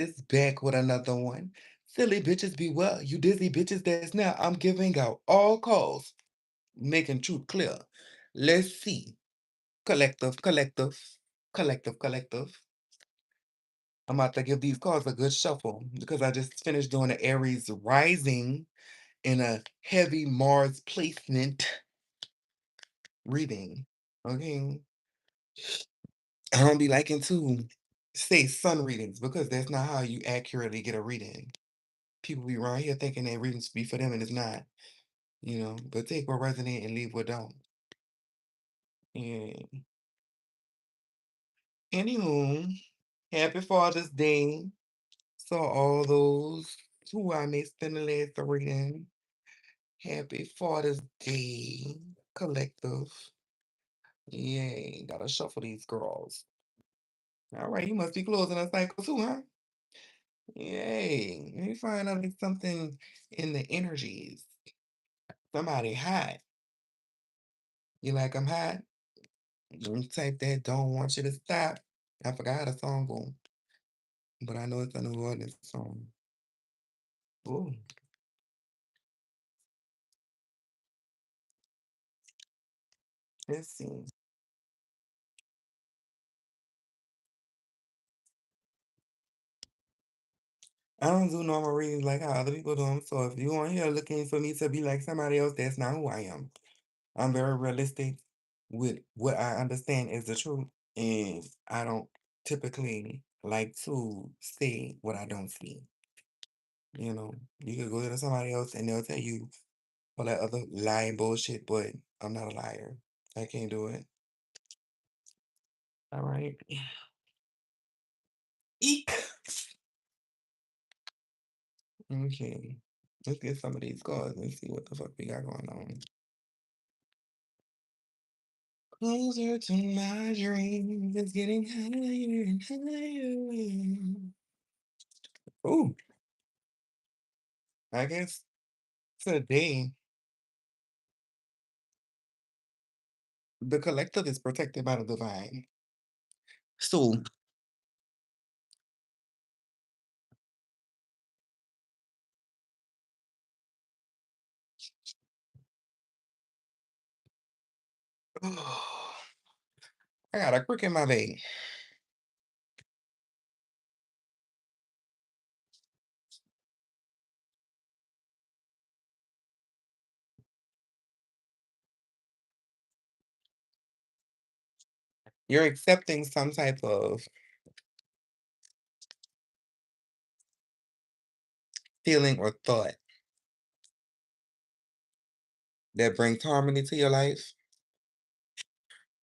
is back with another one. Silly bitches be well. You dizzy bitches that's now. I'm giving out all calls, making truth clear. Let's see. Collective, collective, collective, collective. I'm about to give these cards a good shuffle because I just finished doing an Aries rising in a heavy Mars placement reading. Okay. I don't be liking to say sun readings because that's not how you accurately get a reading. People be around here thinking that readings be for them and it's not, but take what resonate and leave what don't. Yeah. Anywho, happy Father's Day. So all those who I may spend the last reading. Happy Father's Day, collective. Yay, gotta shuffle these girls. All right, you must be closing a cycle too, huh? Yay. Let me find out like something in the energies. Somebody hot. You like I'm hot? Don't type that don't want you to stop. I forgot how the song go, but I know it's a New Orleans song. Ooh, let's see. I don't do normal readings like how other people do them. So if you on here looking for me to be like somebody else, that's not who I am. I'm very realistic with what I understand is the truth, and I don't typically like to say what I don't see. You could go to somebody else and they'll tell you all that other lying bullshit, but I'm not a liar. I can't do it. All right. Eek. Okay. Let's get some of these cards and see what the fuck we got going on. Closer to my dreams, it's getting higher and higher. Oh, I guess today the collective is protected by the divine. So, I got a crick in my vein. You're accepting some type of feeling or thought that brings harmony to your life,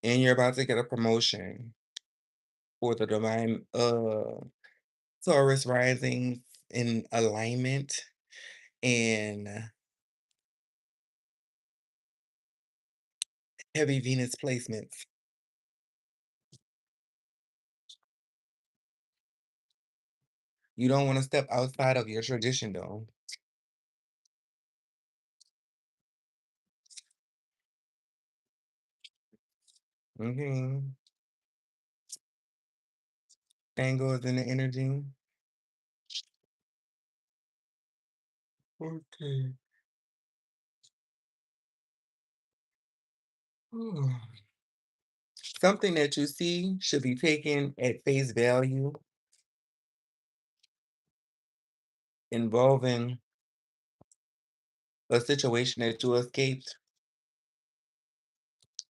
and you're about to get a promotion for the divine Taurus rising in alignment and heavy Venus placements. You don't want to step outside of your tradition though. Okay. Tango is in the energy. Okay. Something that you see should be taken at face value involving a situation that you escaped,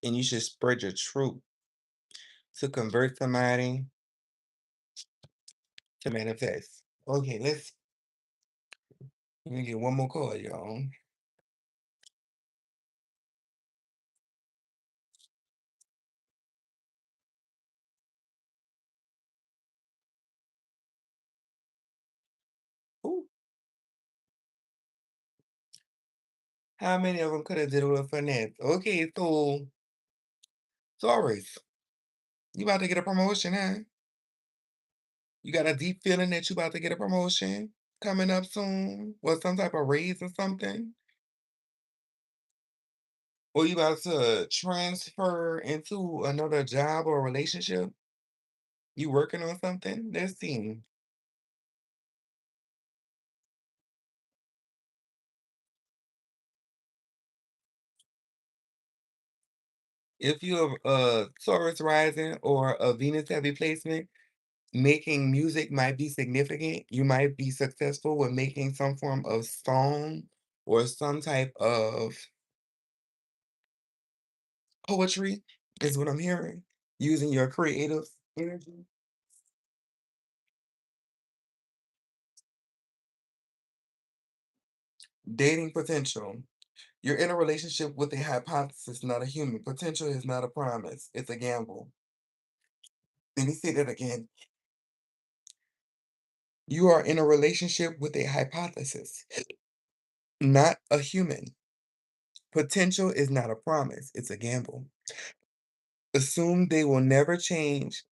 and you should spread your truth to convert somebody to manifest. Okay, let me get one more card, y'all. Ooh, how many of them could have did it with finesse? Okay, so Taurus, you about to get a promotion, huh? You got a deep feeling that you about to get a promotion coming up soon, or some type of raise or something, or you about to transfer into another job or relationship. You working on something? Let's see. If you have a Taurus rising or a Venus heavy placement, making music might be significant. You might be successful with making some form of song or some type of poetry, is what I'm hearing, using your creative energy. Dating potential. You're in a relationship with a hypothesis, not a human. Potential is not a promise, it's a gamble. Let me say that again. You are in a relationship with a hypothesis, not a human. Potential is not a promise, it's a gamble. Assume they will never change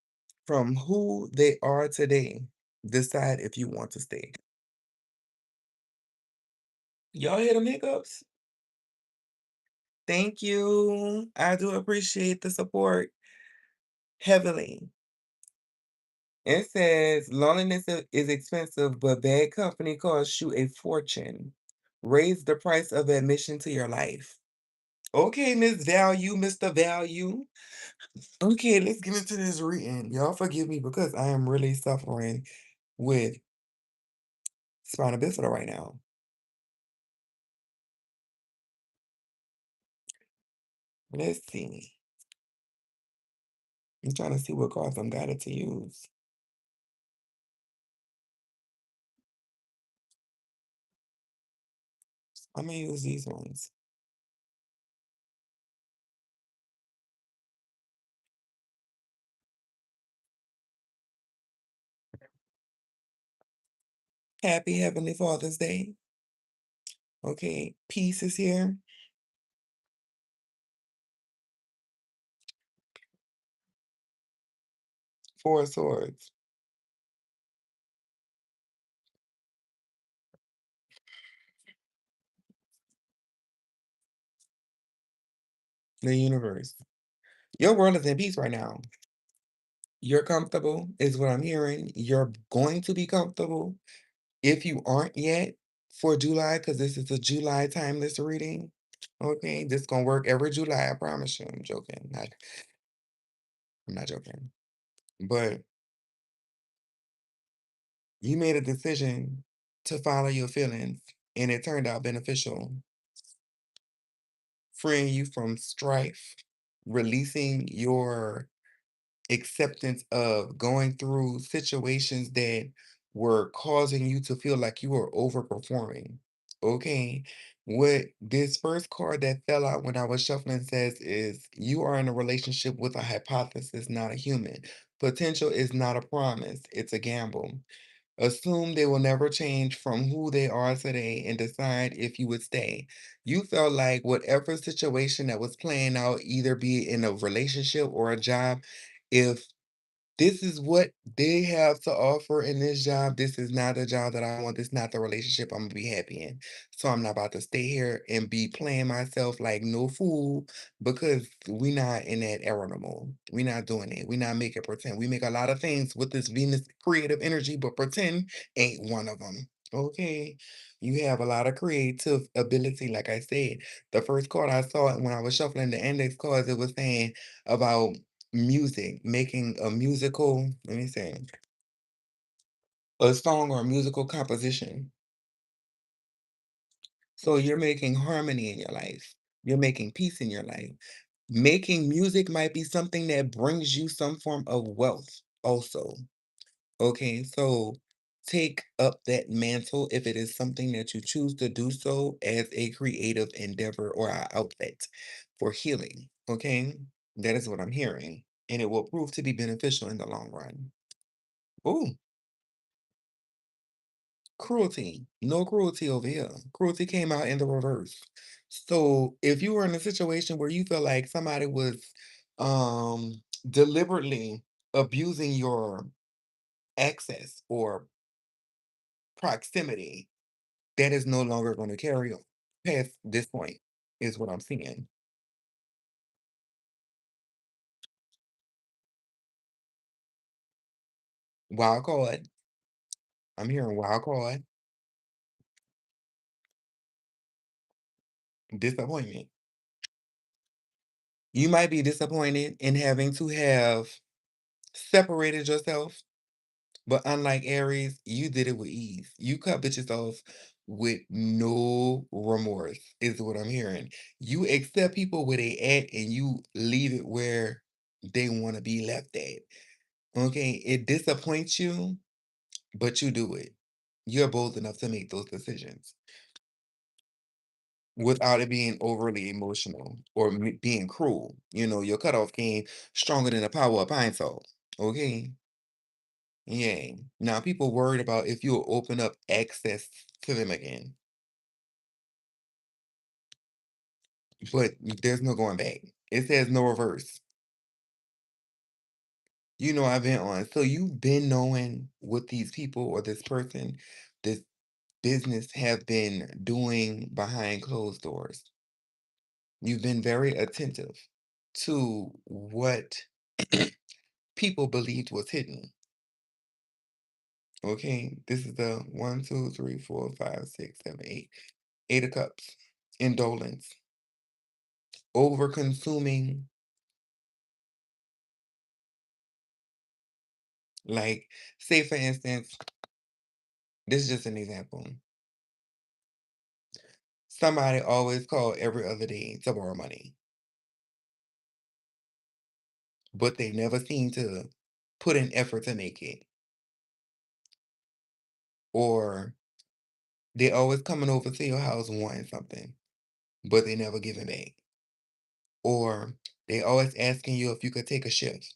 from who they are today. Decide if you want to stay. Y'all hear them hiccups? Thank you. I do appreciate the support heavily. It says loneliness is expensive, but bad company costs you a fortune. Raise the price of admission to your life. Okay, Miss Value, Mr. Value. Okay, let's get into this reading. Y'all forgive me because I am really suffering with spina bifida right now. Let's see. I'm trying to see what cards I'm guided to use. I'm gonna use these ones. Happy Heavenly Father's Day. Okay, peace is here. Four of Swords. The universe. Your world is in peace right now. You're comfortable, is what I'm hearing. You're going to be comfortable if you aren't yet for July, because this is a July timeless reading. Okay, this gonna work every July, I promise you. I'm joking. I'm not joking. But you made a decision to follow your feelings, and it turned out beneficial, freeing you from strife, releasing your acceptance of going through situations that were causing you to feel like you were overperforming. Okay. What this first card that fell out when I was shuffling says is you are in a relationship with a hypothesis, not a human. Potential is not a promise, it's a gamble. Assume they will never change from who they are today and decide if you would stay. You felt like whatever situation that was playing out, either be in a relationship or a job, if this is what they have to offer in this job. This is not the job that I want. This is not the relationship I'm gonna be happy in. So I'm not about to stay here and be playing myself like no fool because we not in that era no more. We not doing it. We not making pretend. We make a lot of things with this Venus creative energy, but pretend ain't one of them. Okay. You have a lot of creative ability, like I said. The first card I saw when I was shuffling the index cards, it was saying about music, making a musical, let me see, a song or a musical composition. So you're making harmony in your life. You're making peace in your life. Making music might be something that brings you some form of wealth also. Okay, so take up that mantle if it is something that you choose to do so as a creative endeavor or an outlet for healing. Okay, that is what I'm hearing, and it will prove to be beneficial in the long run. Oh, cruelty. No cruelty over here. Cruelty came out in the reverse. So if you were in a situation where you feel like somebody was deliberately abusing your access or proximity, that is no longer going to carry on past this point, is what I'm seeing. Wild card. I'm hearing wild card. Disappointment. You might be disappointed in having to have separated yourself, but unlike Aries, you did it with ease. You cut bitches off with no remorse, is what I'm hearing. You accept people where they at and you leave it where they want to be left at. Okay, it disappoints you, but you do it. You're bold enough to make those decisions without it being overly emotional or being cruel. You know, your cutoff game stronger than the power of pine salt. Okay. Yeah. Now people worried about if you'll open up access to them again, but there's no going back. It says no reverse. You know, I've been on. So you've been knowing what these people or this person, this business have been doing behind closed doors. You've been very attentive to what people believed was hidden. Okay, this is the one, two, three, four, five, six, seven, eight. Eight of Cups. Indolence. Over consuming. Like, say for instance, this is just an example. Somebody always called every other day to borrow money, but they never seem to put an effort to make it. Or they always coming over to your house wanting something, but they never giving back. Or they always asking you if you could take a shift,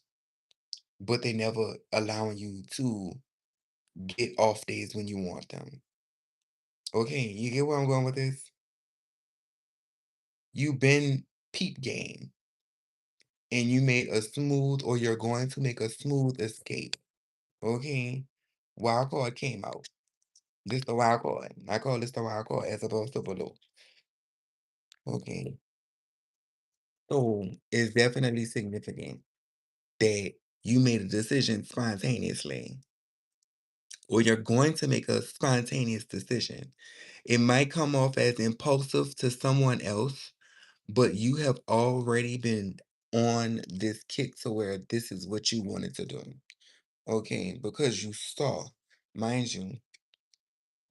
but they never allowing you to get off days when you want them. Okay, you get where I'm going with this? You been peep game and you made a smooth or you're going to make a smooth escape. Okay? Wild card came out. This the wild card. I call this the wild card as opposed to below. Okay. So it's definitely significant that you made a decision spontaneously, or you're going to make a spontaneous decision. It might come off as impulsive to someone else, but you have already been on this kick to where this is what you wanted to do. Okay, because you saw, mind you,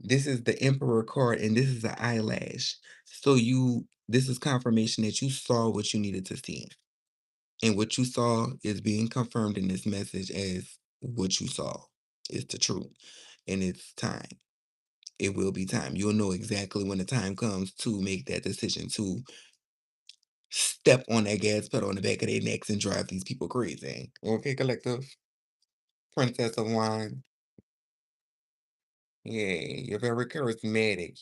this is the Emperor card and this is the eyelash. So this is confirmation that you saw what you needed to see. And what you saw is being confirmed in this message as what you saw. It's the truth. And it's time. It will be time. You'll know exactly when the time comes to make that decision to step on that gas pedal on the back of their necks and drive these people crazy. Okay, collective. Princess of Wine. Yeah, you're very charismatic.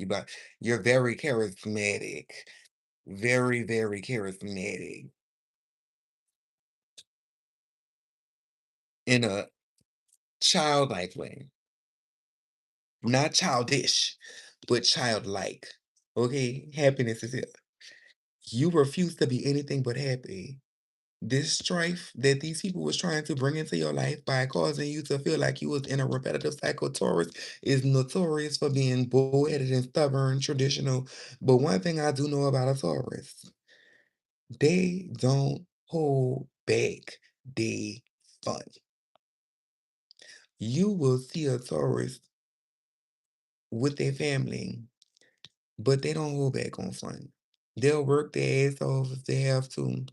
You're very charismatic. Very, very charismatic. In a childlike way. Not childish, but childlike. Okay? Happiness is it. You refuse to be anything but happy. This strife that these people was trying to bring into your life by causing you to feel like you was in a repetitive cycle, Taurus is notorious for being bullheaded and stubborn, traditional. But one thing I do know about a Taurus, they don't hold back. They fun. You will see a Taurus with their family, but they don't hold back on fun. They'll work their ass off if they have to,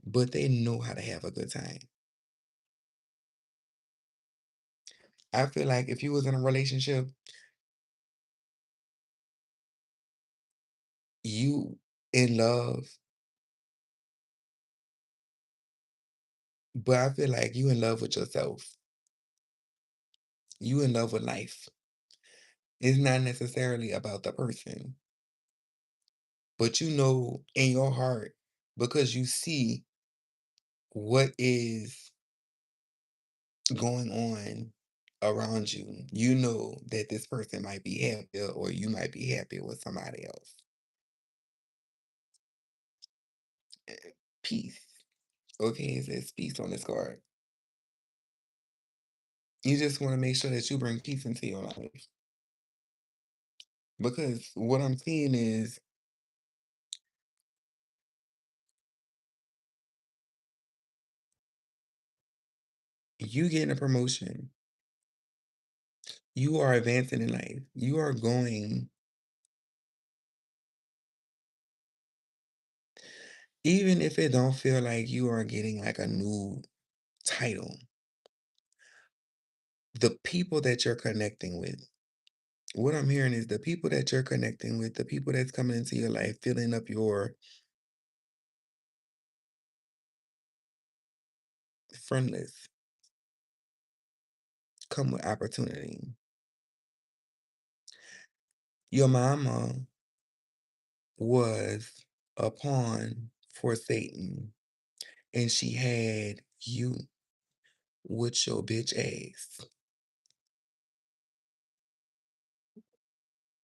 but they know how to have a good time. I feel like if you was in a relationship, you in love, but I feel like you in love with yourself. You in love with life. It's not necessarily about the person, but you know in your heart because you see what is going on around you. You know that this person might be happier or you might be happier with somebody else. Peace. Okay, it says peace on this card. You just want to make sure that you bring peace into your life. Because what I'm seeing is You getting a promotion. You are advancing in life. You are going, even if it don't feel like you are getting like a new title, the people that you're connecting with. What I'm hearing is the people that you're connecting with, the people that's coming into your life, filling up your friend list, come with opportunity. Your mama was a pawn for Satan, and she had you with your bitch ass.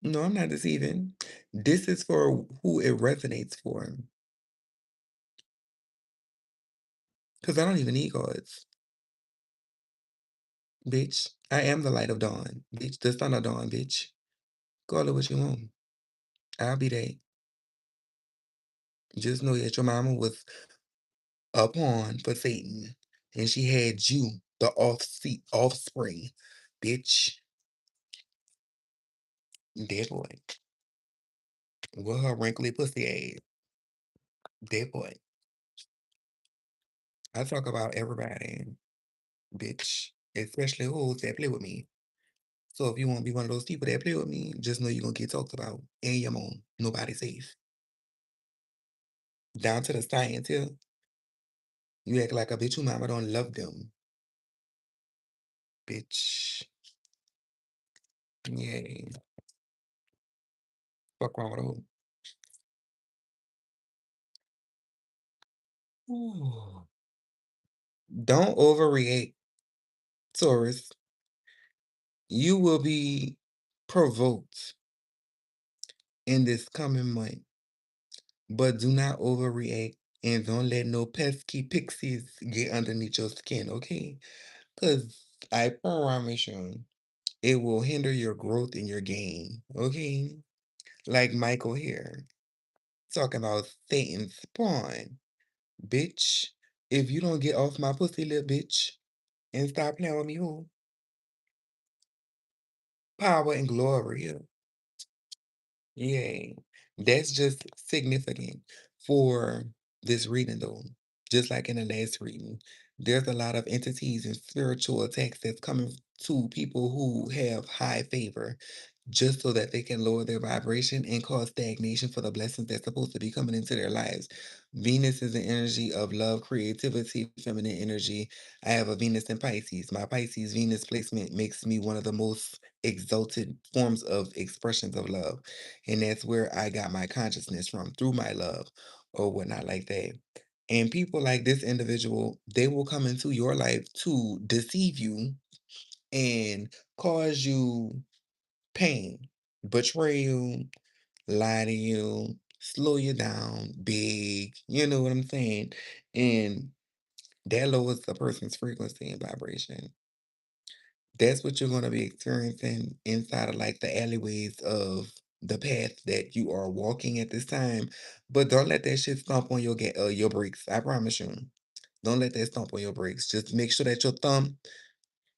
No, I'm not deceiving. This is for who it resonates for. Because I don't even need gods. Bitch, I am the light of dawn. Bitch, the son of dawn, bitch. Call it what you want. I'll be there. Just know that your mama was a pawn for Satan, and she had you, the offspring. Bitch, dead boy. With her wrinkly pussy ass. Dead boy. I talk about everybody, bitch. Especially hoes that play with me. So if you want to be one of those people that play with me, just know you're gonna get talked about and your mom. Nobody safe. Down to the science here. You act like a bitch who mama don't love them. Bitch. Yeah. Fuck wrong with a hoe. Ooh. Don't overreact, Taurus. You will be provoked in this coming month, but do not overreact and don't let no pesky pixies get underneath your skin, okay? Because I promise you, it will hinder your growth and your gain, okay? Like Michael here, talking about Satan's spawn. Bitch, if you don't get off my pussy, little bitch, and stop playing with me, who? Power and glory. Yeah, that's just significant for this reading, though. Just like in the last reading, there's a lot of entities and spiritual attacks that's coming to people who have high favor, just so that they can lower their vibration and cause stagnation for the blessings that's supposed to be coming into their lives. Venus is an energy of love, creativity, feminine energy. I have a Venus in Pisces. My Pisces Venus placement makes me one of the most exalted forms of expressions of love. And that's where I got my consciousness from, through my love or whatnot like that. And people like this individual, they will come into your life to deceive you and cause you pain, betray you, lie to you, slow you down, big, you know what I'm saying? And that lowers the person's frequency and vibration. That's what you're going to be experiencing inside of like the alleyways of the path that you are walking at this time. But don't let that shit stomp on your brakes. I promise you. Don't let that stomp on your brakes. Just make sure that your thumb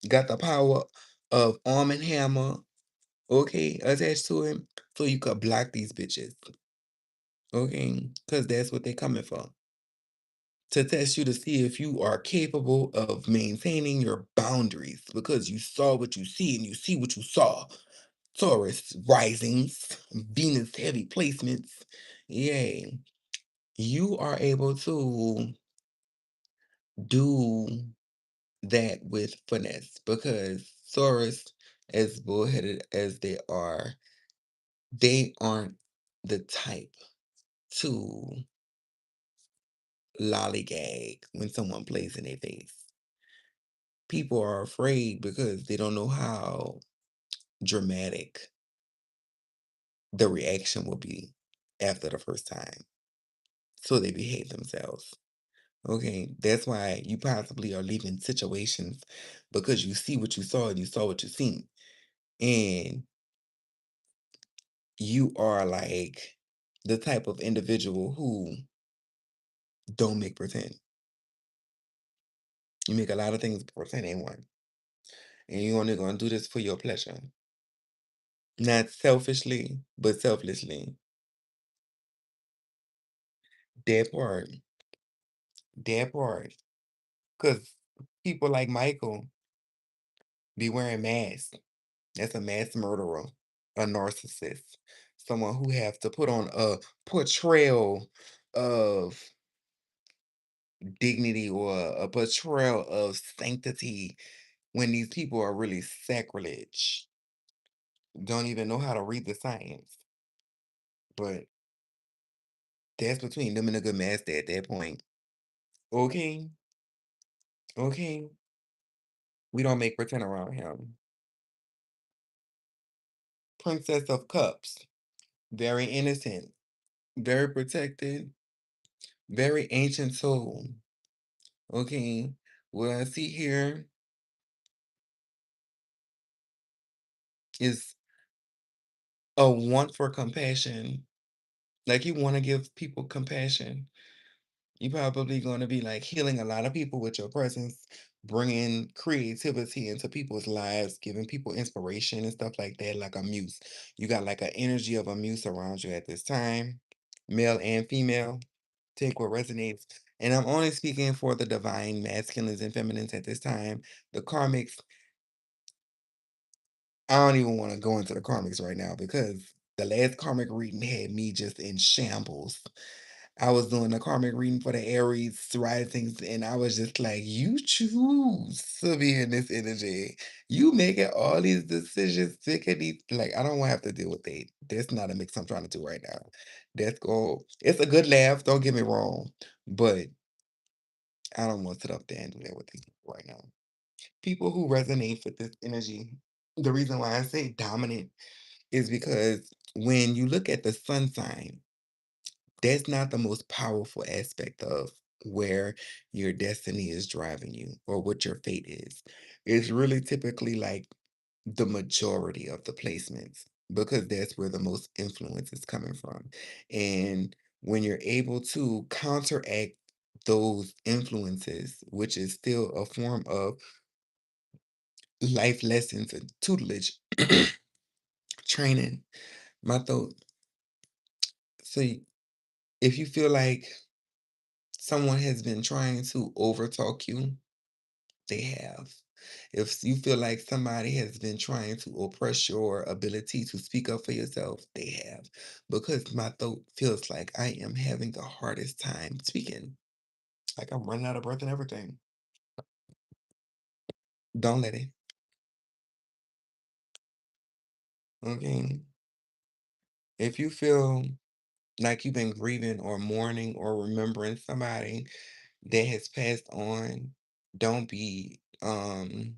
got the power of arm and hammer, okay, attached to it, so you could block these bitches. Okay, because that's what they're coming for. To test you to see if you are capable of maintaining your boundaries because you saw what you see and you see what you saw. Taurus risings, Venus heavy placements. Yay. You are able to do that with finesse because Taurus, as bullheaded as they aren't the type to lollygag when someone plays in their face. People are afraid because they don't know how dramatic the reaction will be after the first time. So they behave themselves. Okay, that's why you possibly are leaving situations because you see what you saw and you saw what you seen. And you are like the type of individual who don't make pretend. You make a lot of things pretend they one. And you only gonna do this for your pleasure. Not selfishly, but selflessly. That part. That part. Because people like Michael be wearing masks. That's a mass murderer, a narcissist, someone who have to put on a portrayal of dignity or a portrayal of sanctity when these people are really sacrilege. Don't even know how to read the science. But that's between them and a good master at that point. Okay, okay. We don't make pretend around him. Princess of Cups, very innocent, very protected, very ancient soul. Okay, what I see here is a want for compassion. Like you want to give people compassion. You're probably going to be like healing a lot of people with your presence, bringing creativity into people's lives, giving people inspiration and stuff like that, like a muse. You got like an energy of a muse around you at this time, male and female. Take what resonates. And I'm only speaking for the divine masculines and feminines at this time. The karmics, I don't even want to go into the karmics right now because the last karmic reading had me just in shambles. I was doing the karmic reading for the Aries risings, and I was just like, you choose to be in this energy. You making all these decisions, picking these, like, I don't want to have to deal with that. That's not a mix I'm trying to do right now. That's go. It's a good laugh, don't get me wrong, but I don't want to sit up there and do that with these people right now. People who resonate with this energy, the reason why I say dominant is because when you look at the sun sign, that's not the most powerful aspect of where your destiny is driving you or what your fate is. It's really typically like the majority of the placements because that's where the most influence is coming from. And when you're able to counteract those influences, which is still a form of life lessons and tutelage training, my thought. So if you feel like someone has been trying to overtalk you, they have. If you feel like somebody has been trying to oppress your ability to speak up for yourself, they have. Because my throat feels like I am having the hardest time speaking. Like I'm running out of breath and everything. Don't let it. Okay. If you feel like you've been grieving or mourning or remembering somebody that has passed on, don't be don't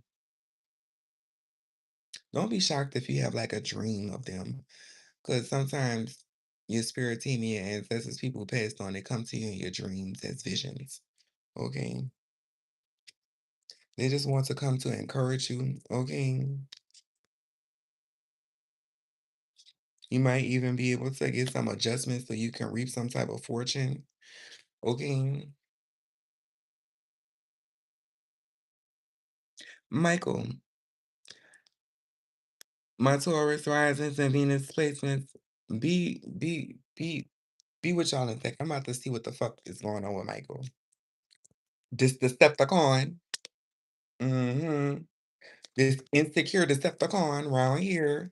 be shocked if you have like a dream of them. Because sometimes your spirit team and your ancestors, people who passed on, they come to you in your dreams as visions. Okay. They just want to come to encourage you. Okay. You might even be able to get some adjustments so you can reap some type of fortune. Okay. Michael, my Taurus risings and Venus placements, be, be, be, be with y'all in a sec. I'm about to see what the fuck is going on with Michael. This Decepticon. Mm-hmm. This insecure Decepticon around here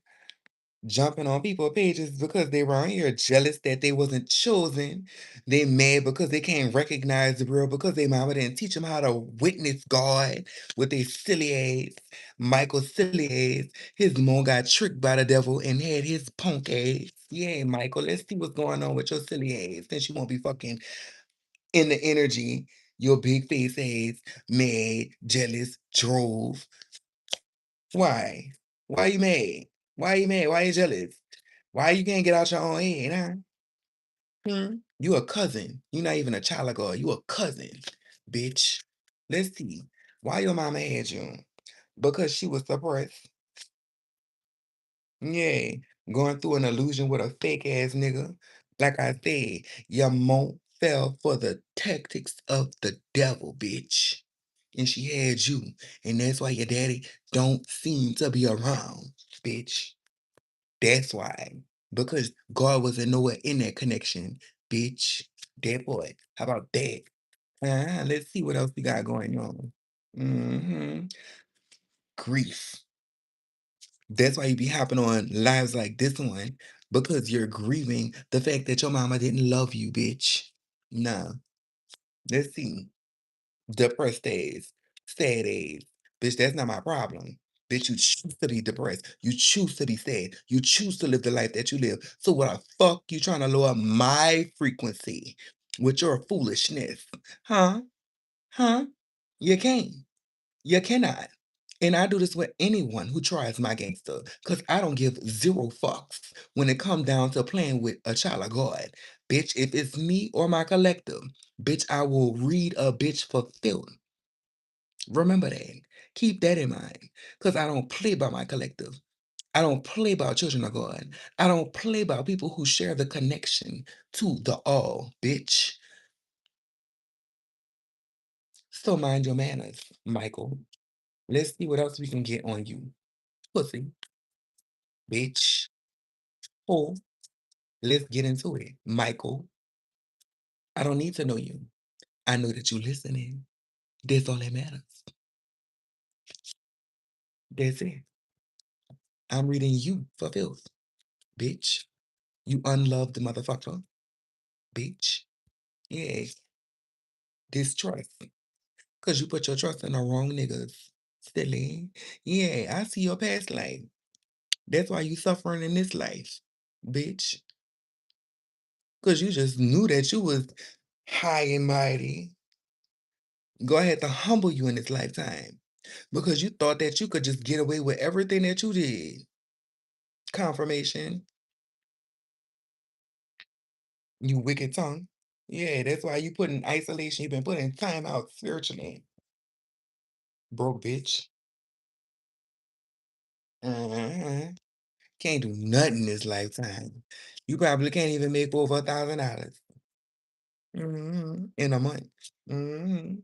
jumping on people pages because they around here jealous that they wasn't chosen. They mad because they can't recognize the real because they mama didn't teach them how to witness God with their silly ass. Michael silly ass. His mom got tricked by the devil and had his punk ass. Yeah, Michael, let's see what's going on with your silly ass. Since you won't be fucking in the energy, your big face ass, mad, jealous, drove. Why? Why you mad? Why you mad? Why you jealous? Why you can't get out your own head, huh? You a cousin. You not even a child of God. You a cousin, bitch. Let's see. Why your mama had you? Because she was suppressed. Yeah. Going through an illusion with a fake ass nigga. Like I said, your mom fell for the tactics of the devil, bitch. and she had you, and that's why your daddy don't seem to be around, bitch. That's why. Because God wasn't nowhere in that connection, bitch. That boy. How about that? Let's see what else we got going on. Grief. That's why you be hopping on lives like this one, because you're grieving the fact that your mama didn't love you, bitch. Nah. Let's see. Depressed days, sad days. Bitch, that's not my problem. Bitch, you choose to be depressed. You choose to be sad. You choose to live the life that you live. So what the fuck you trying to lower my frequency with your foolishness? Huh? Huh? You can't. You cannot. And I do this with anyone who tries my gangster, because I don't give zero fucks when it comes down to playing with a child of God. Bitch, if it's me or my collective, bitch, I will read a bitch for filth. Remember that. Keep that in mind. Because I don't play by my collective. I don't play about children of God. I don't play about people who share the connection to the all, bitch. So mind your manners, Michael. Let's see what else we can get on you. Pussy, bitch. Oh, let's get into it. Michael, I don't need to know you. I know that you're listening. That's all that matters. That's it. I'm reading you for filth, bitch. You unloved motherfucker, bitch. Yeah, distrust. Because you put your trust in the wrong niggas. Silly. Yeah, I see your past life. That's why you suffering in this life, bitch. Because you just knew that you was high and mighty. God had to humble you in this lifetime. Because you thought that you could just get away with everything that you did. Confirmation. You wicked tongue. Yeah, that's why you put in isolation. You've been putting time out spiritually. Broke bitch. Uh-huh. Can't do nothing this lifetime. You probably can't even make over $1,000 in a month. hmm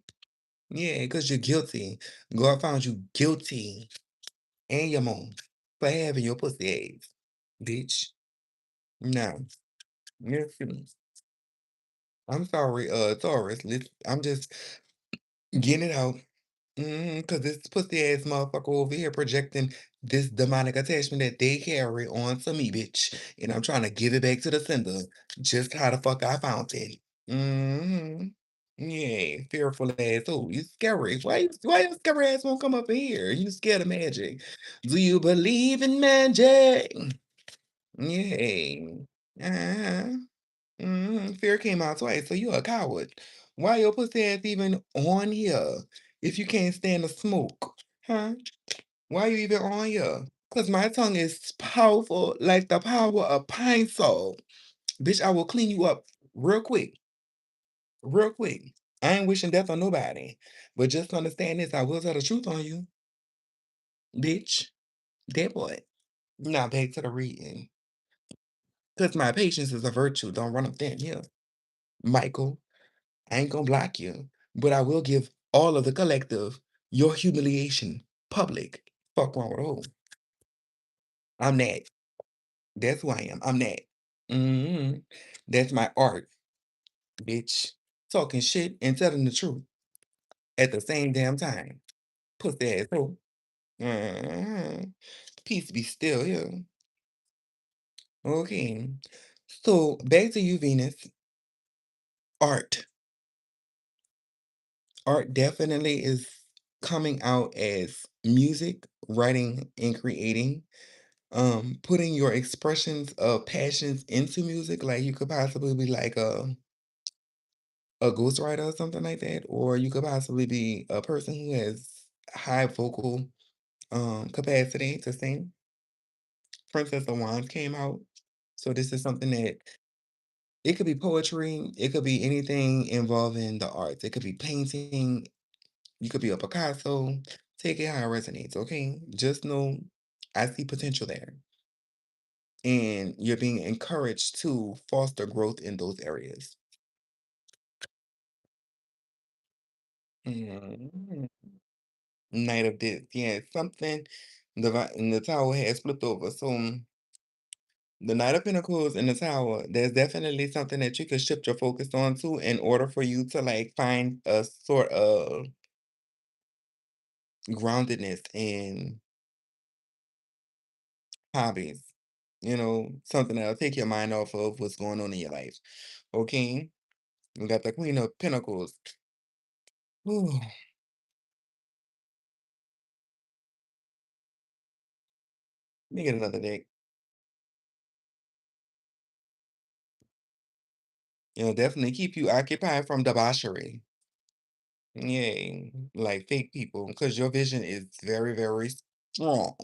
Yeah, because you're guilty. God found you guilty and your mom for having your pussy ass, bitch. No, yes, I'm sorry, Taurus. I'm just getting it out. Because this pussy ass motherfucker over here projecting this demonic attachment that they carry onto me, bitch. And I'm trying to give it back to the sender. Just how the fuck I found it. Mm-hmm. Yeah, fearful ass. Oh, you scary. Why your scary ass won't come up in here? You scared of magic. Do you believe in magic? Yeah. Uh-huh. Fear came out twice, so you're a coward. Why your pussy ass even on here if you can't stand the smoke? Huh? Why you even on here? Because my tongue is powerful like the power of pine sol. Bitch, I will clean you up real quick. Real quick. I ain't wishing death on nobody. But just understand this, I will tell the truth on you, bitch. That boy. Now back to the reading. Because my patience is a virtue. Don't run up there. Yeah. Michael. I ain't gonna block you, but I will give all of the collective your humiliation public. Fuck wrong with who? I'm that. That's who I am. I'm that. hmm That's my art, bitch. Talking shit and telling the truth at the same damn time. Pussy asshole. Mhm. Peace be still here. Okay. So back to you, Venus. Art. Art definitely is coming out as music, writing, and creating. Putting your expressions of passions into music, like you could possibly be like a ghostwriter or something like that, or you could possibly be a person who has high vocal capacity to sing. Princess of Wands came out. So this is something that it could be poetry, it could be anything involving the arts. It could be painting, you could be a Picasso. Take it how it resonates, okay? Just know I see potential there. And you're being encouraged to foster growth in those areas. Mhm. Knight of Discs, yeah, something the tower has flipped over. So the Knight of Pentacles in the tower, there's definitely something that you could shift your focus on to in order for you to like find a sort of groundedness in hobbies. Something that'll take your mind off of what's going on in your life. Okay. We got the Queen of Pentacles. Whew. Let me get another deck. It'll definitely keep you occupied from debauchery. Yeah, like fake people, because your vision is very, very strong.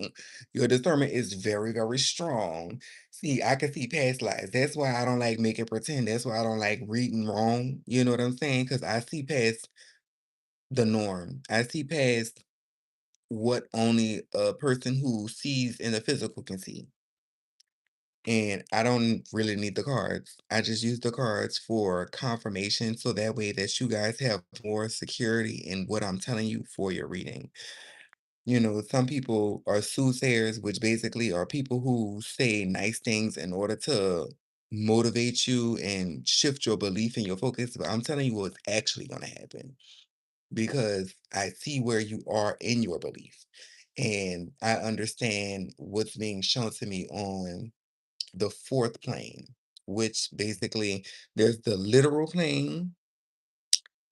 Your discernment is very, very strong. See, I can see past lives. That's why I don't like making pretend. That's why I don't like reading wrong. You know what I'm saying? Because I see past the norm. I see past what only a person who sees in the physical can see. And I don't really need the cards. I just use the cards for confirmation so that way that you guys have more security in what I'm telling you for your reading. Some people are soothsayers, which basically are people who say nice things in order to motivate you and shift your belief and your focus. But I'm telling you what's actually going to happen because I see where you are in your belief. And I understand what's being shown to me on the fourth plane, which basically there's the literal plane,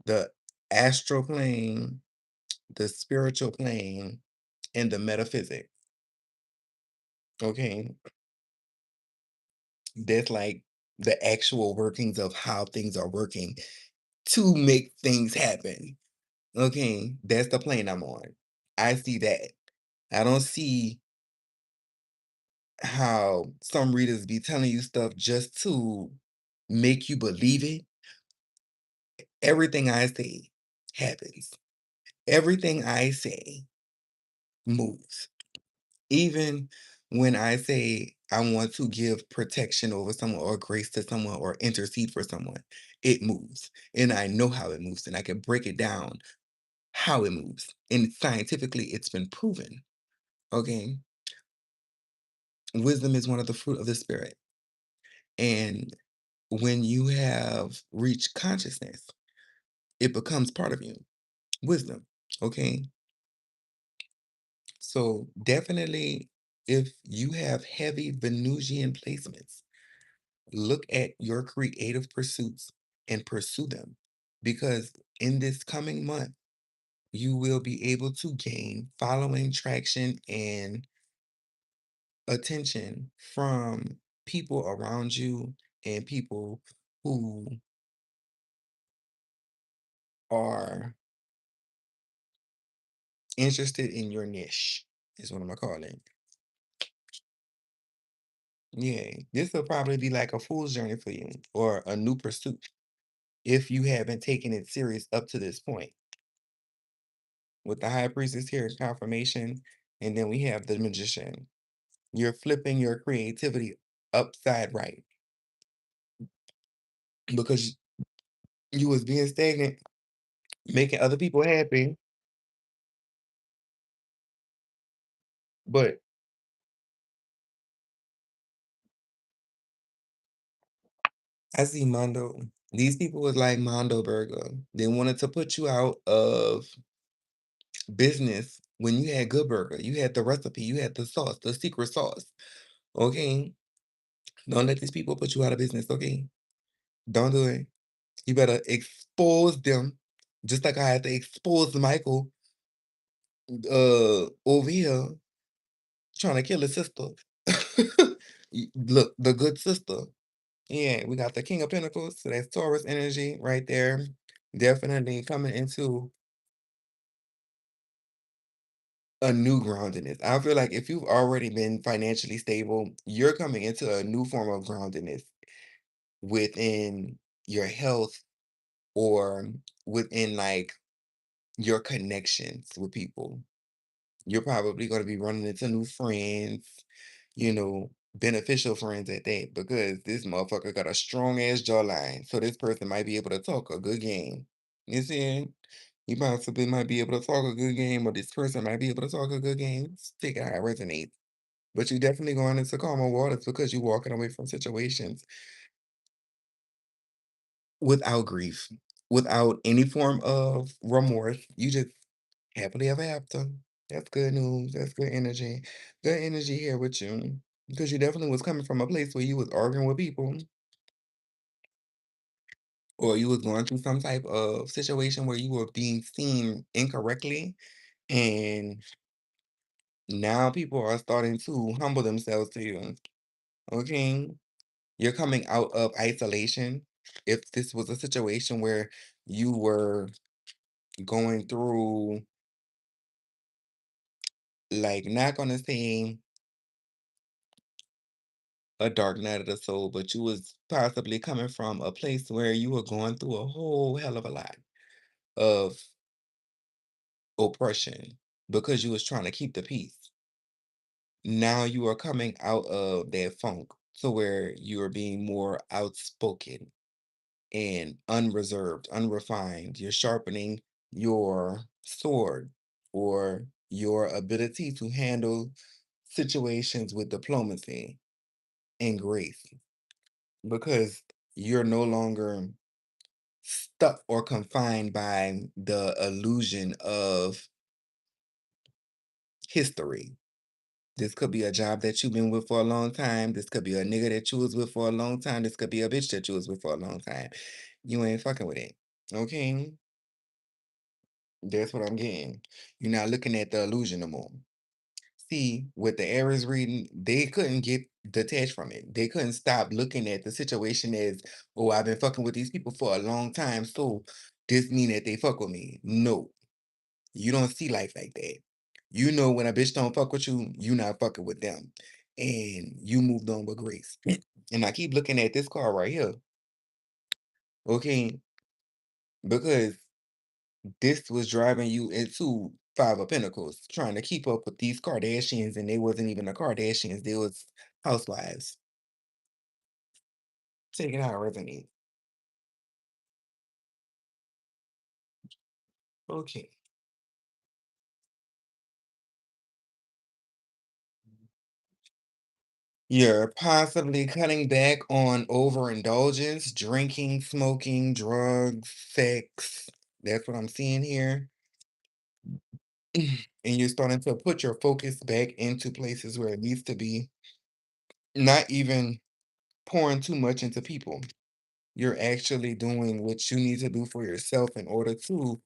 the astral plane, the spiritual plane, and the metaphysic. Okay. That's like the actual workings of how things are working to make things happen. Okay. That's the plane I'm on. I see that. I don't see how some readers be telling you stuff just to make you believe it. Everything I say happens. Everything I say moves. Even when I say I want to give protection over someone or grace to someone or intercede for someone, it moves. And I know how it moves and I can break it down how it moves. And scientifically, it's been proven. Okay. Wisdom is one of the fruit of the spirit. And when you have reached consciousness, it becomes part of you. Wisdom. Okay. So definitely, if you have heavy Venusian placements, look at your creative pursuits and pursue them. Because in this coming month, you will be able to gain following, traction, and attention from people around you and people who are interested in your niche, is what I'm gonna call it. Yeah, this will probably be like a fool's journey for you or a new pursuit if you haven't taken it serious up to this point. With the high priestess here, confirmation, and then we have the magician. You're flipping your creativity upside right because you was being stagnant, making other people happy, but I see Mondo. These people was like Mondo Burger. They wanted to put you out of business when you had good burger. You had the recipe, you had the sauce, the secret sauce. Okay? Don't let these people put you out of business, okay? Don't do it. You better expose them, just like I had to expose Michael over here trying to kill his sister. Look, the good sister. Yeah, we got the King of Pentacles, so that's Taurus energy right there. Definitely coming into a new groundedness. I feel like if you've already been financially stable, you're coming into a new form of groundedness within your health or within like your connections with people. You're probably going to be running into new friends, beneficial friends at that, because this motherfucker got a strong ass jawline. So this person might be able to talk a good game. You see? You possibly might be able to talk a good game, or this person might be able to talk a good game. Take it how it resonates. But you definitely going into calmer waters because you're walking away from situations without grief, without any form of remorse. You just happily ever after. That's good news. That's good energy. Good energy here with you. Because you definitely was coming from a place where you was arguing with people, or you was going through some type of situation where you were being seen incorrectly. And now people are starting to humble themselves to you. Okay. You're coming out of isolation. If this was a situation where you were going through, like, not gonna say a dark night of the soul, but you was possibly coming from a place where you were going through a whole hell of a lot of oppression because you was trying to keep the peace. Now you are coming out of that funk to where you are being more outspoken and unreserved, unrefined. You're sharpening your sword or your ability to handle situations with diplomacy and grace because you're no longer stuck or confined by the illusion of history. This could be a job that you've been with for a long time. This could be a nigga that you was with for a long time. This could be a bitch that you was with for a long time. You ain't fucking with it. Okay? That's what I'm getting. You're not looking at the illusion no more. See, with the Aries reading, they couldn't get detached from it. They couldn't stop looking at the situation as, oh, I've been fucking with these people for a long time, so this mean that they fuck with me. No, you don't see life like that. You know when a bitch don't fuck with you, you not fucking with them. And you moved on with grace. And I keep looking at this card right here, okay? Because this was driving you into Five of Pentacles, trying to keep up with these Kardashians, and they wasn't even the Kardashians, they was housewives. Take it how it resonates. Okay. You're possibly cutting back on overindulgence, drinking, smoking, drugs, sex. That's what I'm seeing here. And you're starting to put your focus back into places where it needs to be, not even pouring too much into people. You're actually doing what you need to do for yourself in order to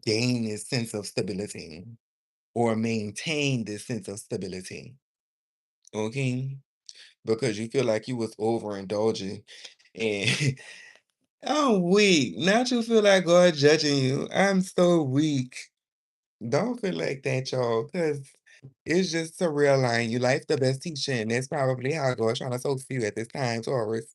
gain this sense of stability or maintain this sense of stability. Okay? Because you feel like you was overindulging and I'm weak. Not you feel like God judging you. I'm so weak. Don't feel like that, y'all, because it's just a real line. You life the best teacher, and that's probably how God's trying to talk to you at this time, Taurus.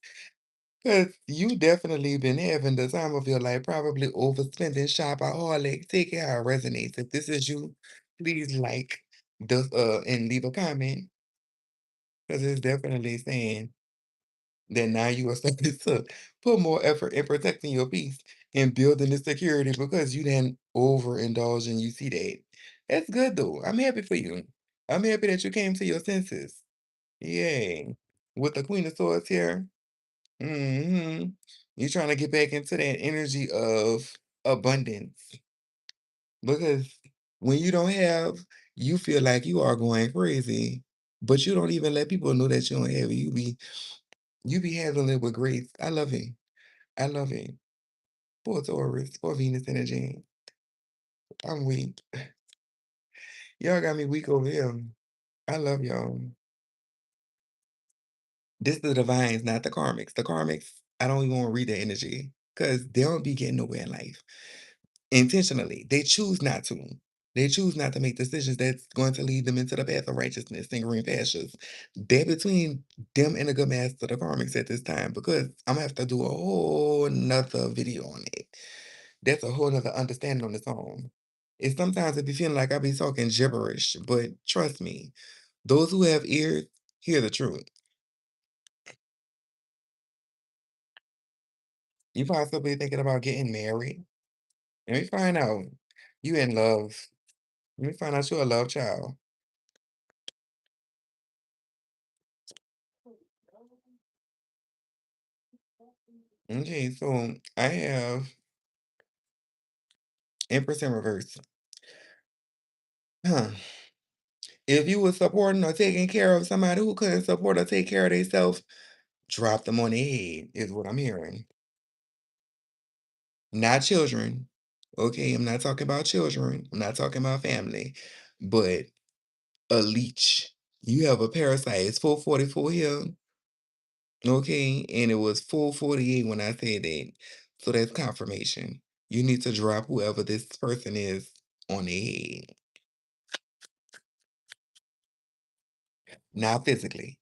Because you definitely been having the time of your life, probably overspending, shopaholic. Take it how it resonates. If this is you, please like the and leave a comment because it's definitely saying that now you are starting to put more effort in protecting your peace and building the security because you didn't overindulge and you see that. That's good though. I'm happy for you. I'm happy that you came to your senses. Yay. With the Queen of Swords here. You're trying to get back into that energy of abundance because when you don't have, you feel like you are going crazy, but you don't even let people know that you don't have it. You be handling it with grace. I love it. I love it. Poor Taurus, poor Venus energy. I'm weak. Y'all got me weak over here. I love y'all. This the divines, not the karmics. The karmics, I don't even want to read their energy because they don't be getting nowhere in life. Intentionally. They choose not to. They choose not to make decisions that's going to lead them into the path of righteousness and green pastures. They're between them and the good master, the karmics at this time, because I'm gonna have to do a whole nother video on it. That's a whole nother understanding on its own. And sometimes it be feeling like I be talking gibberish, but trust me, those who have ears hear the truth. You possibly thinking about getting married. Let me find out. You in love. Let me find out you're a love child. Okay, so I have Empress in reverse. Huh. If you were supporting or taking care of somebody who couldn't support or take care of themselves, drop them on their head, is what I'm hearing. Not children. Okay, I'm not talking about children. I'm not talking about family, but a leech. You have a parasite. It's 444 here. Okay, and it was 448 when I said that. So that's confirmation. You need to drop whoever this person is on their head. Not physically,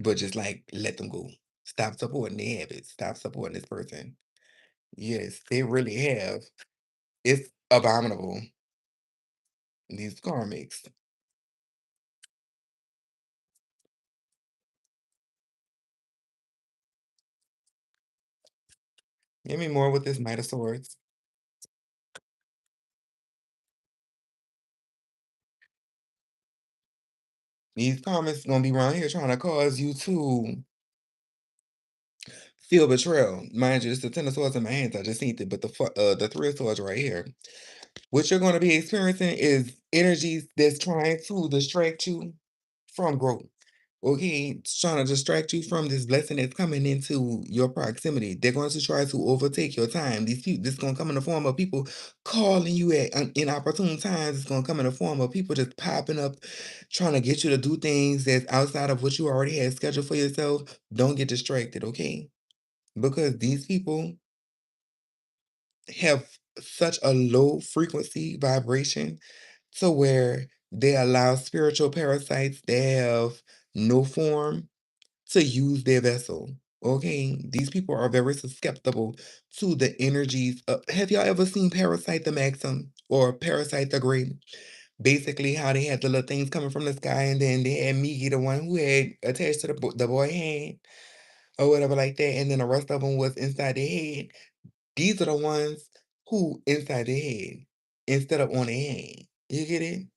but just like let them go. Stop supporting their habits. Stop supporting this person. Yes, they really have. It's abominable. These karmics. Give me more with this Knight of Swords. These karmics gonna be around here trying to cause you to feel betrayal. Mind you, it's the Ten of Swords in my hands. I just seen it, but the Three of Swords right here. What you're gonna be experiencing is energies that's trying to distract you from growth. Okay, it's trying to distract you from this blessing that's coming into your proximity. They're going to try to overtake your time. These people, this is going to come in the form of people calling you at inopportune times. It's going to come in the form of people just popping up, trying to get you to do things that's outside of what you already had scheduled for yourself. Don't get distracted, okay? Because these people have such a low frequency vibration to where they allow spiritual parasites that have no form to use their vessel. Okay, these people are very susceptible to the energies. Have y'all ever seen Parasite the Maxim or Parasite the Great? Basically, how they had the little things coming from the sky, and then they had Migi, the one who had attached to the boy hand or whatever like that, and then the rest of them was inside their head. These are the ones who inside their head instead of on their hand. You get it?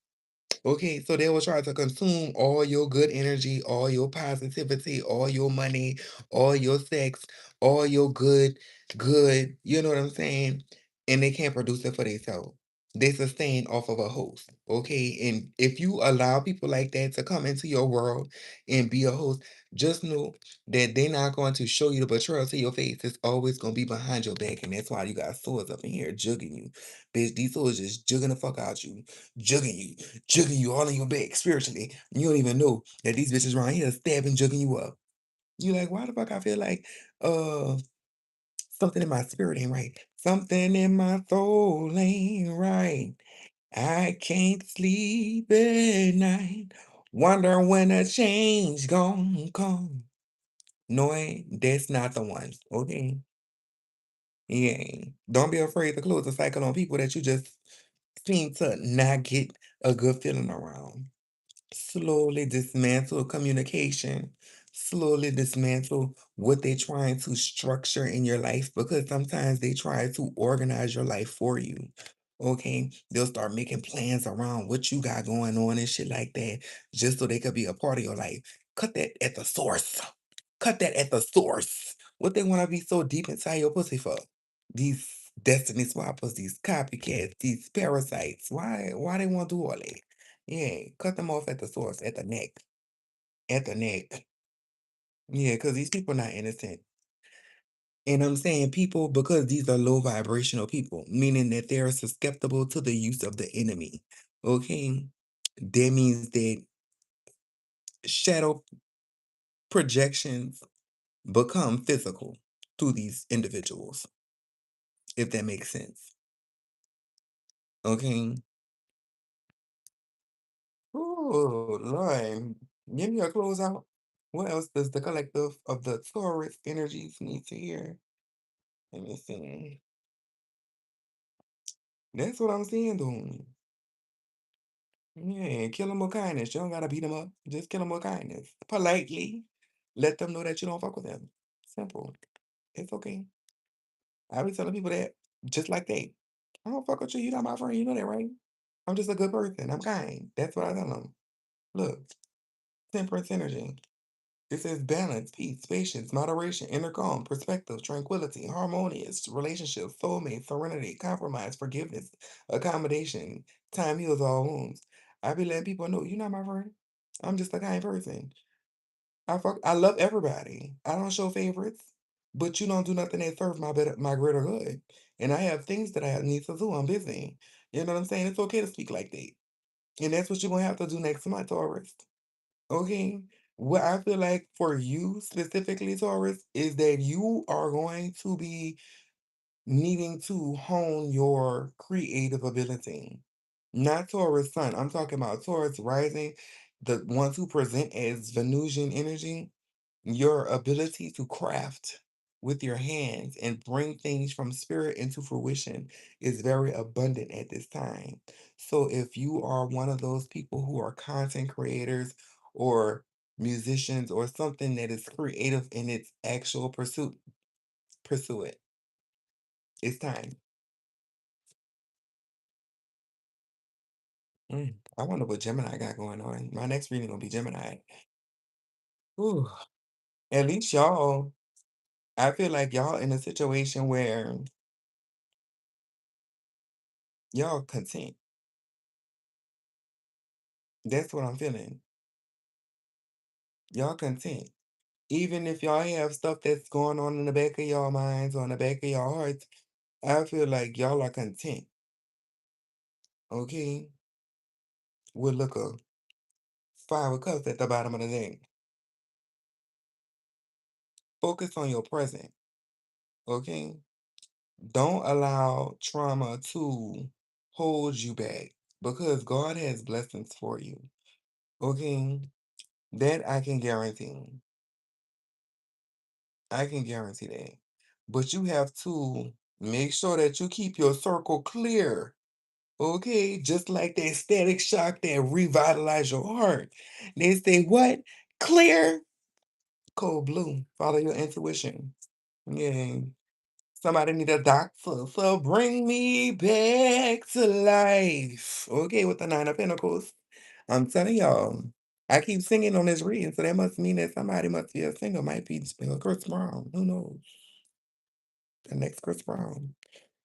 Okay, so they will try to consume all your good energy, all your positivity, all your money, all your sex, all your good, you know what I'm saying? And they can't produce it for themselves. They sustain off of a host. Okay. And if you allow people like that to come into your world and be a host, just know that they're not going to show you the betrayal to your face. It's always going to be behind your back. And that's why you got swords up in here jugging you. Bitch, these swords just jugging the fuck out you, jugging you all in your back spiritually. You don't even know that these bitches around here stabbing, jugging you up. You like, why the fuck I feel like uh something in my spirit ain't right. Something in my soul ain't right. I can't sleep at night. Wonder when a change gon' come. No, that's not the one. Okay. Yeah. Don't be afraid to close the cycle on people that you just seem to not get a good feeling around. Slowly dismantle communication, slowly dismantle what they're trying to structure in your life because sometimes they try to organize your life for you. Okay, they'll start making plans around what you got going on and shit like that just so they could be a part of your life. Cut that at the source. Cut that at the source. What they want to be so deep inside your pussy for? These destiny swappers, these copycats, these parasites. Why they want to do all that? Yeah, cut them off at the source, at the neck. At the neck. Yeah, because these people not innocent. And I'm saying people because these are low vibrational people, meaning that they're susceptible to the use of the enemy. Okay? That means that shadow projections become physical to these individuals, if that makes sense. Okay? Oh, Lord. Give me a closeout. What else does the collective of the Taurus energies need to hear? Let me see. That's what I'm seeing, though. Yeah, kill them with kindness. You don't gotta beat them up. Just kill them with kindness. Politely. Let them know that you don't fuck with them. Simple. It's okay. I be telling people that. just like that. I don't fuck with you. You're not my friend. You know that, right? I'm just a good person. I'm kind. That's what I tell them. Look, temperance energy. It says balance, peace, patience, moderation, inner calm, perspective, tranquility, harmonious relationships, soulmate, serenity, compromise, forgiveness, accommodation. Time heals all wounds. I be letting people know you're not my friend. I'm just a kind person. I love everybody. I don't show favorites, but you don't do nothing that serves my greater good. And I have things that I need to do. I'm busy. You know what I'm saying? It's okay to speak like that. And that's what you're gonna have to do next month, Taurus. Okay. What I feel like for you specifically, Taurus, is that you are going to be needing to hone your creative ability. Not Taurus Sun. I'm talking about Taurus rising, the ones who present as Venusian energy. Your ability to craft with your hands and bring things from spirit into fruition is very abundant at this time. So if you are one of those people who are content creators or musicians or something that is creative in its actual pursuit, pursue it. It's time. I wonder what Gemini got going on. My next reading gonna be Gemini. Ooh, at least y'all, I feel like y'all in a situation where y'all content. That's what I'm feeling. Y'all content. Even if y'all have stuff that's going on in the back of y'all minds or in the back of your hearts, I feel like y'all are content. Okay? We'll look a 5 of Cups at the bottom of the deck. Focus on your present. Okay? Don't allow trauma to hold you back because God has blessings for you. Okay? That I can guarantee. I can guarantee that. But you have to make sure that you keep your circle clear. Okay? Just like that static shock that revitalize your heart. They say, what? Clear? Cold blue. Follow your intuition. Yeah. Somebody need a doctor. So bring me back to life. Okay, with the Nine of Pentacles. I'm telling y'all. I keep singing on this reading, so that must mean that somebody must be a singer. Might be Chris Brown. Who knows? The next Chris Brown.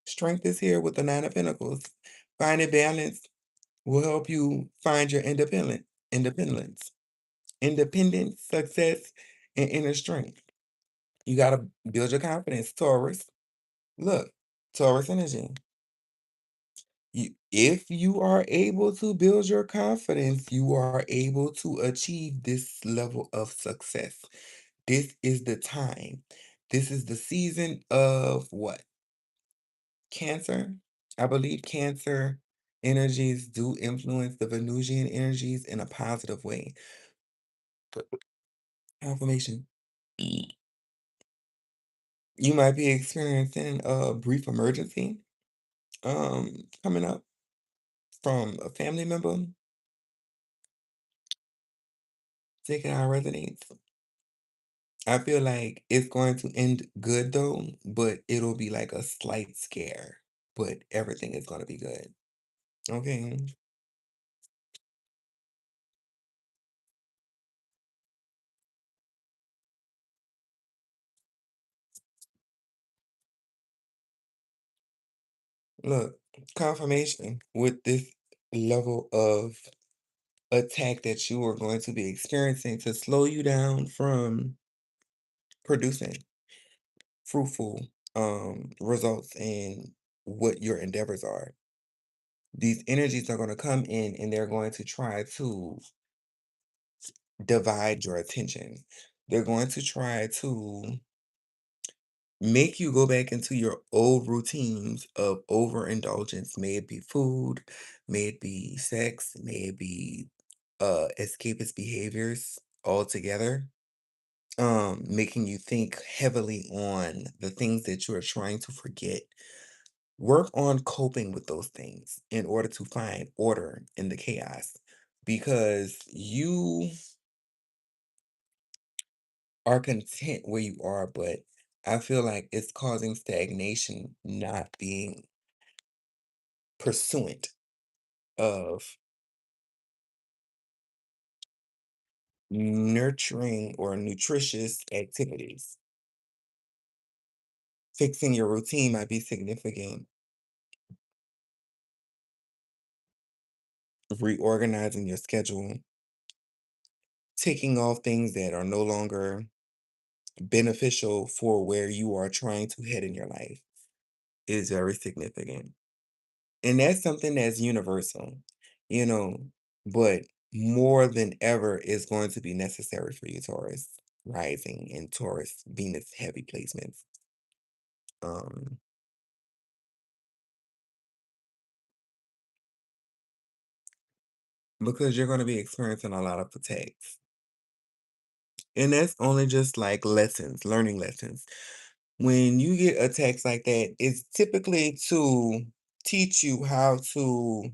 Strength is here with the Nine of Pentacles. Finding balance will help you find your independence, success, and inner strength. You gotta build your confidence, Taurus. Look, Taurus energy. If you are able to build your confidence, you are able to achieve this level of success. This is the time. This is the season of what? Cancer. I believe Cancer energies do influence the Venusian energies in a positive way. Affirmation. You might be experiencing a brief emergency coming up from a family member taking our residence. I feel like it's going to end good though, but it'll be like a slight scare, but everything is going to be good. Okay. Look, confirmation with this level of attack that you are going to be experiencing to slow you down from producing fruitful results in what your endeavors are. These energies are going to come in and they're going to try to divide your attention. They're going to try to make you go back into your old routines of overindulgence. May it be food, may it be sex, may it be escapist behaviors altogether. Making you think heavily on the things that you are trying to forget. Work on coping with those things in order to find order in the chaos because you are content where you are, but I feel like it's causing stagnation, not being pursuant of nurturing or nutritious activities. Fixing your routine might be significant. Reorganizing your schedule, taking off things that are no longer beneficial for where you are trying to head in your life is very significant. And that's something that's universal, you know, but more than ever is going to be necessary for you, Taurus rising and Taurus Venus heavy placements. Um, because you're going to be experiencing a lot of attacks. And that's only just like lessons, learning lessons. When you get attacks like that, it's typically to teach you how to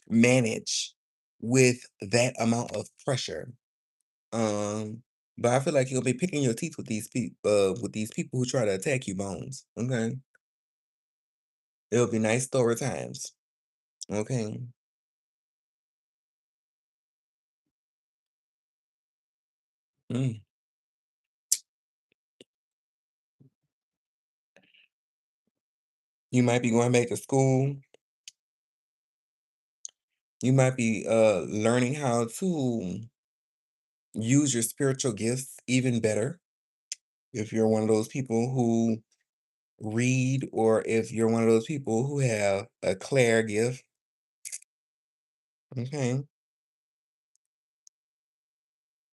manage with that amount of pressure. But I feel like you'll be picking your teeth with these people who try to attack you bones. Okay. It'll be nice story times. Okay. Mm. You might be going back to school. You might be learning how to use your spiritual gifts even better. If you're one of those people who read, or if you're one of those people who have a Claire gift. Okay.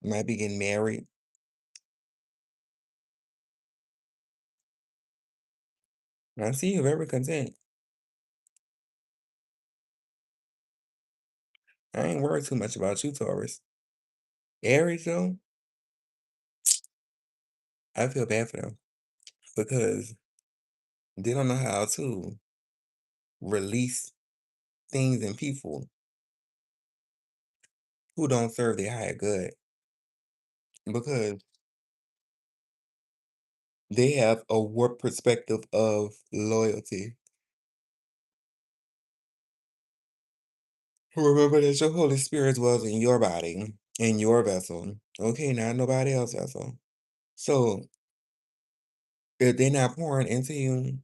You might be getting married. I see you very content. I ain't worried too much about you, Taurus. Aries, though, I feel bad for them because they don't know how to release things and people who don't serve their higher good because they have a warped perspective of loyalty. Remember that your Holy Spirit dwells in your body, in your vessel. Okay, not nobody else's vessel. So if they're not pouring into you,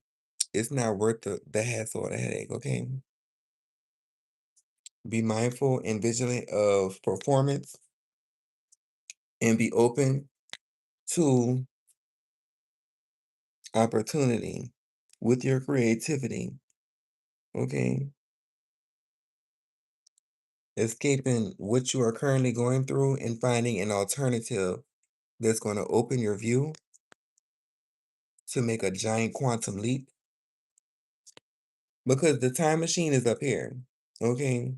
it's not worth the hassle or the headache, okay? Be mindful and vigilant of performance and be open to opportunity with your creativity, okay? Escaping what you are currently going through and finding an alternative that's going to open your view to make a giant quantum leap because the time machine is up here, okay?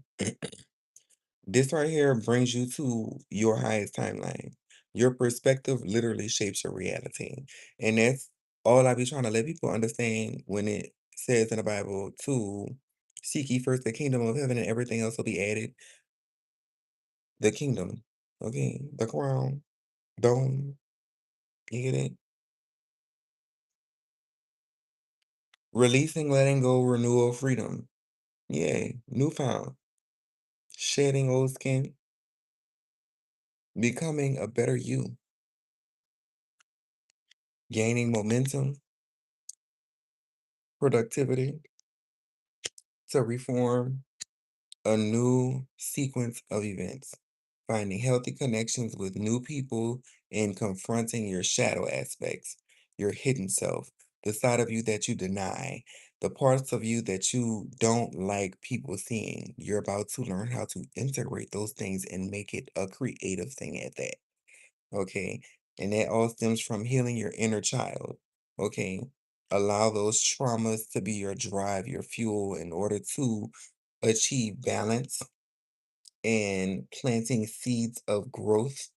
This right here brings you to your highest timeline. Your perspective literally shapes your reality. And that's all I be trying to let people understand when it says in the Bible to seek ye first the kingdom of heaven and everything else will be added. The kingdom, okay? The crown, dome, you get it? Releasing, letting go, renewal, freedom. Yay, newfound. Shedding old skin, becoming a better you, gaining momentum, productivity to reform a new sequence of events, finding healthy connections with new people and confronting your shadow aspects, your hidden self, the side of you that you deny, the parts of you that you don't like people seeing. You're about to learn how to integrate those things and make it a creative thing at that. Okay. And that all stems from healing your inner child. Okay. Allow those traumas to be your drive, your fuel in order to achieve balance and planting seeds of growth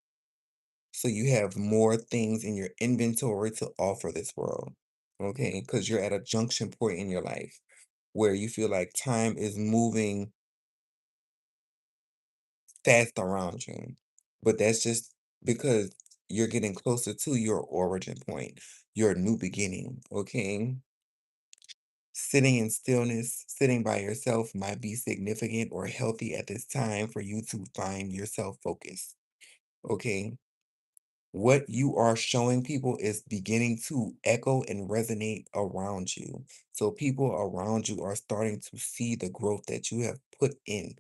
so you have more things in your inventory to offer this world. Okay. Because you're at a junction point in your life where you feel like time is moving fast around you. But that's just because you're getting closer to your origin point, your new beginning, okay? Sitting in stillness, sitting by yourself might be significant or healthy at this time for you to find yourself focused, okay? What you are showing people is beginning to echo and resonate around you. So people around you are starting to see the growth that you have put in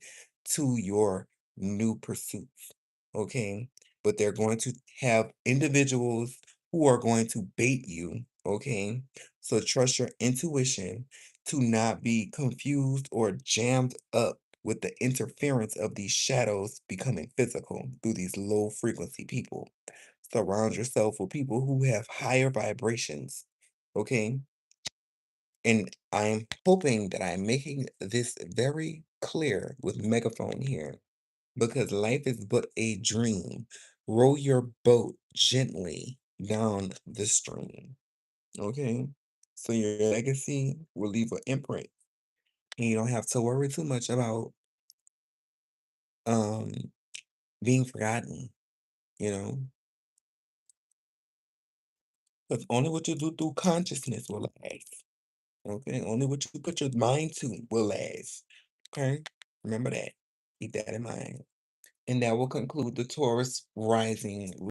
to your new pursuits. Okay. But they're going to have individuals who are going to bait you. Okay. So trust your intuition to not be confused or jammed up with the interference of these shadows becoming physical through these low frequency people. Surround yourself with people who have higher vibrations, okay? And I'm hoping that I'm making this very clear with megaphone here because life is but a dream. Row your boat gently down the stream, okay? So your legacy will leave an imprint, and you don't have to worry too much about um being forgotten, you know? Because only what you do through consciousness will last. Okay, only what you put your mind to will last. Okay, remember that. Keep that in mind. And that will conclude the Taurus rising